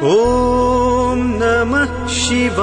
ओम नमः शिवाय।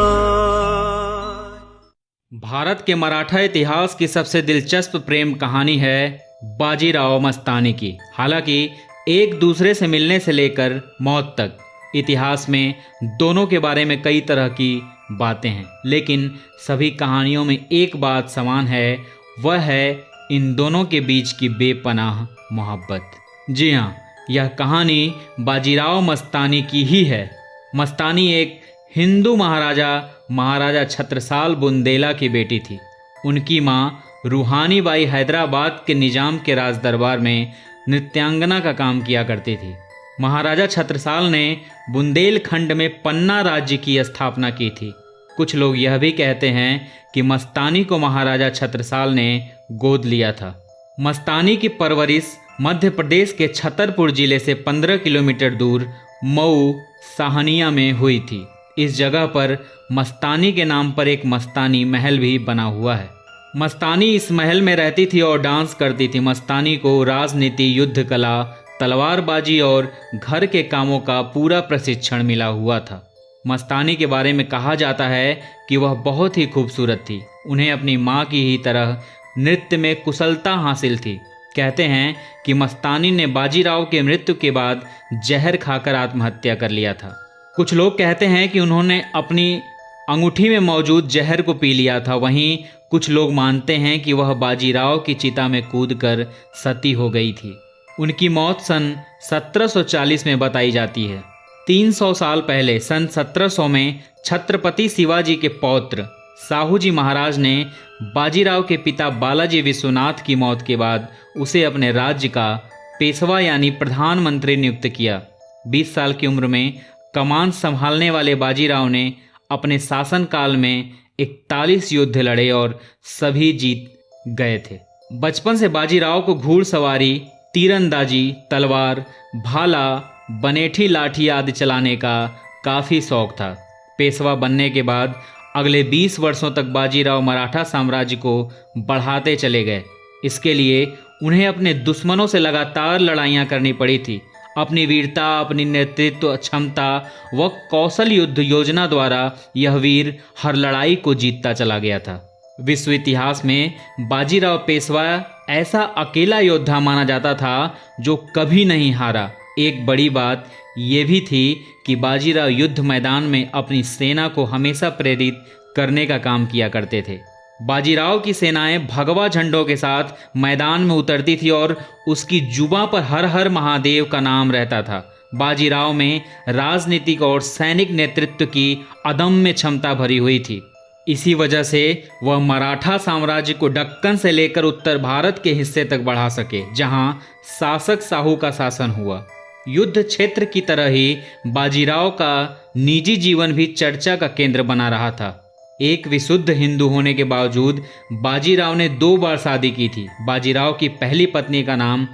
भारत के मराठा इतिहास की सबसे दिलचस्प प्रेम कहानी है बाजीराव मस्तानी की। हालांकि एक दूसरे से मिलने से लेकर मौत तक इतिहास में दोनों के बारे में कई तरह की बातें हैं, लेकिन सभी कहानियों में एक बात समान है, वह है इन दोनों के बीच की बेपनाह मोहब्बत। जी हाँ, यह कहानी बाजीराव मस्तानी की ही है। मस्तानी एक हिंदू महाराजा छत्रसाल बुंदेला की बेटी थी। उनकी माँ रूहानी बाई हैदराबाद के निजाम के राज दरबार में नृत्यांगना का काम किया करती थी। महाराजा छत्रसाल ने बुंदेलखंड में पन्ना राज्य की स्थापना की थी। कुछ लोग यह भी कहते हैं कि मस्तानी को महाराजा छत्रसाल ने गोद लिया था। मस्तानी की परवरिश मध्य प्रदेश के छतरपुर जिले से 15 किलोमीटर दूर मऊ साहनिया में हुई थी। इस जगह पर मस्तानी के नाम पर एक मस्तानी महल भी बना हुआ है। मस्तानी इस महल में रहती थी और डांस करती थी। मस्तानी को राजनीति, युद्ध कला, तलवारबाजी और घर के कामों का पूरा प्रशिक्षण मिला हुआ था। मस्तानी के बारे में कहा जाता है कि वह बहुत ही खूबसूरत थी। उन्हें अपनी माँ की ही तरह नृत्य में कुशलता हासिल थी। कहते हैं कि मस्तानी ने बाजीराव के मृत्यु के बाद जहर खाकर आत्महत्या कर लिया था। कुछ लोग कहते हैं कि उन्होंने अपनी अंगूठी में मौजूद जहर को पी लिया था। वहीं कुछ लोग मानते हैं कि वह बाजीराव की चिता में कूदकर सती हो गई थी। उनकी मौत सन 1740 में बताई जाती है। 300 साल पहले सन 1700 में छत्रपति शिवाजी के पौत्र साहूजी महाराज ने बाजीराव के पिता बालाजी विश्वनाथ की मौत के बाद उसे अपने राज्य का पेशवा यानी प्रधानमंत्री नियुक्त किया। 20 साल की उम्र में कमान संभालने वाले बाजीराव ने अपने शासनकाल में 41 युद्ध लड़े और सभी जीत गए थे। बचपन से बाजीराव को घुड़सवारी, तीरंदाजी, तलवार, भाला, बनेठी लाठी आदि चलाने का काफ़ी शौक था। पेशवा बनने के बाद अगले 20 वर्षों तक बाजीराव मराठा साम्राज्य को बढ़ाते चले गए। इसके लिए उन्हें अपने दुश्मनों से लगातार लड़ाइयाँ करनी पड़ी थी। अपनी वीरता, अपनी नेतृत्व क्षमता व कौशल युद्ध योजना द्वारा यह वीर हर लड़ाई को जीतता चला गया था। विश्व इतिहास में बाजीराव पेशवा ऐसा अकेला योद्धा माना जाता था जो कभी नहीं हारा। एक बड़ी बात यह भी थी कि बाजीराव युद्ध मैदान में अपनी सेना को हमेशा प्रेरित करने का काम किया करते थे। बाजीराव की सेनाएं भगवा झंडों के साथ मैदान में उतरती थी और उसकी जुबां पर हर हर महादेव का नाम रहता था। बाजीराव में राजनीतिक और सैनिक नेतृत्व की अदम्य क्षमता भरी हुई थी। इसी वजह से वह मराठा साम्राज्य को दक्कन से लेकर उत्तर भारत के हिस्से तक बढ़ा सके, जहां शासक साहू का शासन हुआ। युद्ध क्षेत्र की तरह ही बाजीराव का निजी जीवन भी चर्चा का केंद्र बना रहा था। एक विशुद्ध हिंदू होने के बावजूद बाजीराव ने 2 बार शादी की थी। बाजीराव की पहली पत्नी का नाम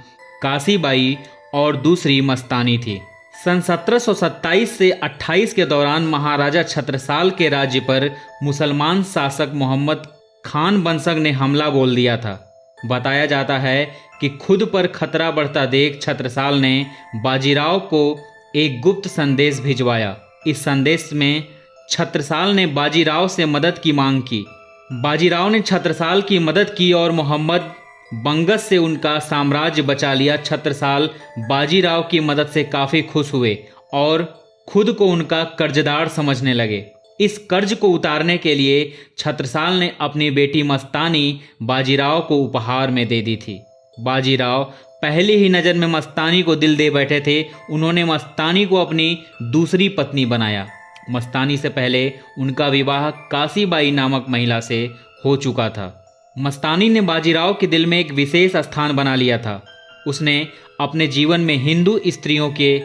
काशीबाई और दूसरी मस्तानी थी। सन 1727 से 28 के दौरान महाराजा छत्रसाल के राज्य पर मुसलमान शासक मोहम्मद खान बंसग ने हमला बोल दिया था। बताया जाता है कि खुद पर खतरा बढ़ता देख छत्रसाल ने बाजीराव को एक गुप्त संदेश भिजवाया। इस संदेश में छत्रसाल ने बाजीराव से मदद की मांग की। बाजीराव ने छत्रसाल की मदद की और मोहम्मद बंगस से उनका साम्राज्य बचा लिया। छत्रसाल बाजीराव की मदद से काफ़ी खुश हुए और खुद को उनका कर्जदार समझने लगे। इस कर्ज को उतारने के लिए छत्रसाल ने अपनी बेटी मस्तानी बाजीराव को उपहार में दे दी थी। बाजीराव पहली ही नज़र में मस्तानी को दिल दे बैठे थे। उन्होंने मस्तानी को अपनी दूसरी पत्नी बनाया। मस्तानी से पहले उनका विवाह काशीबाई नामक महिला से हो चुका था। मस्तानी ने बाजीराव के दिल में एक विशेष स्थान बना लिया था। उसने अपने जीवन में हिंदू स्त्रियों के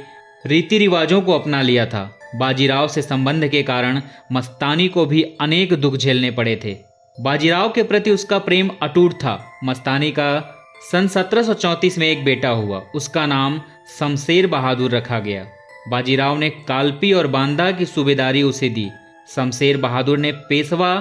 रीति रिवाजों को अपना लिया था। बाजीराव से संबंध के कारण मस्तानी को भी अनेक दुख झेलने पड़े थे। बाजीराव के प्रति उसका प्रेम अटूट था। मस्तानी का सन 1734 में एक बेटा हुआ। उसका नाम शमशेर बहादुर रखा गया। बाजीराव ने कालपी और बांदा की सूबेदारी उसे दी। शमशेर बहादुर ने पेशवा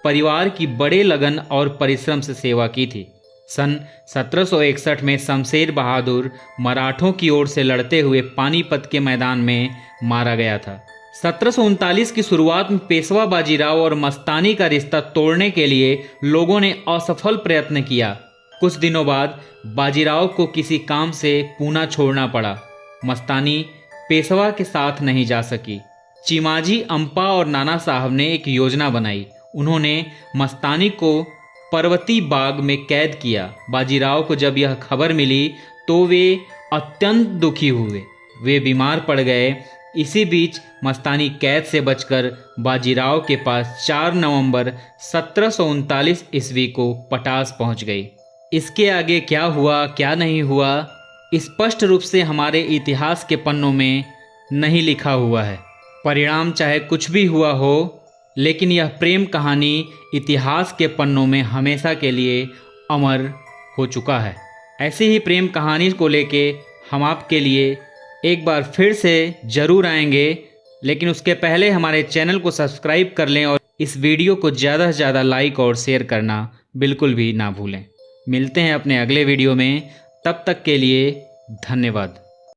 परिवार की बड़े लगन और परिश्रम से सेवा की थी। सन 1761 में शमशेर बहादुर मराठों की ओर से लड़ते हुए पानीपत के मैदान में मारा गया था। 1739 की शुरुआत में पेशवा बाजीराव और मस्तानी का रिश्ता तोड़ने के लिए लोगों ने असफल प्रयत्न किया। कुछ दिनों बाद बाजीराव को किसी काम से पूना छोड़ना पड़ा। मस्तानी पेशवा के साथ नहीं जा सकी। चिमाजी, अम्पा और नाना साहब ने एक योजना बनाई। उन्होंने मस्तानी को पर्वती बाग में कैद किया। बाजीराव को जब यह खबर मिली तो वे अत्यंत दुखी हुए। वे बीमार पड़ गए। इसी बीच मस्तानी कैद से बचकर बाजीराव के पास 4 नवंबर 1739 ईस्वी को पटास पहुंच गई। इसके आगे क्या हुआ क्या नहीं हुआ, स्पष्ट रूप से हमारे इतिहास के पन्नों में नहीं लिखा हुआ है। परिणाम चाहे कुछ भी हुआ हो, लेकिन यह प्रेम कहानी इतिहास के पन्नों में हमेशा के लिए अमर हो चुका है। ऐसी ही प्रेम कहानी को लेके हम आपके लिए एक बार फिर से ज़रूर आएंगे, लेकिन उसके पहले हमारे चैनल को सब्सक्राइब कर लें और इस वीडियो को ज़्यादा से ज़्यादा लाइक और शेयर करना बिल्कुल भी ना भूलें। मिलते हैं अपने अगले वीडियो में, तब तक के लिए धन्यवाद।